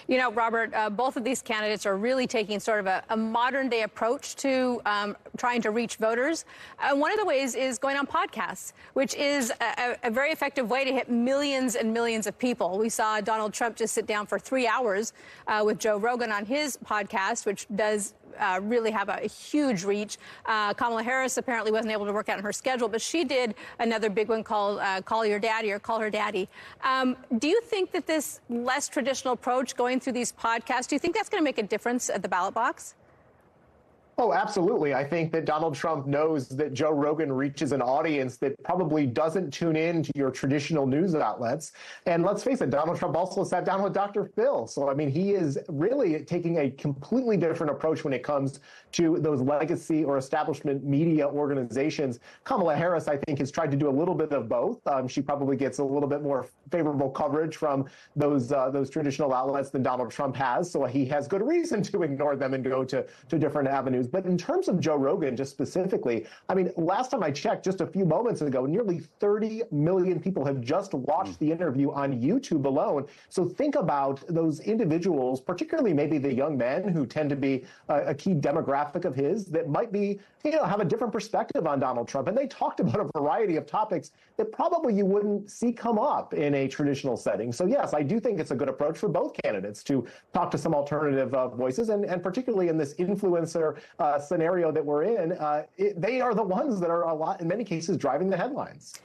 You know, Robert, both of these candidates are really taking sort of a modern day approach to trying to reach voters. One of the ways is going on podcasts, which is a very effective way to hit millions and millions of people. We saw Donald Trump just sit down for 3 hours with Joe Rogan on his podcast, which does really have a huge reach. Kamala Harris apparently wasn't able to work out in her schedule, but she did another big one called Call Your Daddy or Call Her Daddy. Do you think that this less traditional approach going through these podcasts, do you think that's going to make a difference at the ballot box? Oh, absolutely. I think that Donald Trump knows that Joe Rogan reaches an audience that probably doesn't tune in to your traditional news outlets. And let's face it, Donald Trump also sat down with Dr. Phil. So, I mean, he is really taking a completely different approach when it comes to those legacy or establishment media organizations. Kamala Harris, I think, has tried to do a little bit of both. She probably gets a little bit more favorable coverage from those traditional outlets than Donald Trump has. So he has good reason to ignore them and go to different avenues. But in terms of Joe Rogan, just specifically, I mean, last time I checked, just a few moments ago, nearly 30 million people have just watched the interview on YouTube alone. So think about those individuals, particularly maybe the young men who tend to be a key demographic of his that might be, have a different perspective on Donald Trump. And they talked about a variety of topics that probably you wouldn't see come up in a traditional setting. So yes, I do think it's a good approach for both candidates to talk to some alternative voices, and particularly in this influencer scenario that we're in, they are the ones that are in many cases driving the headlines.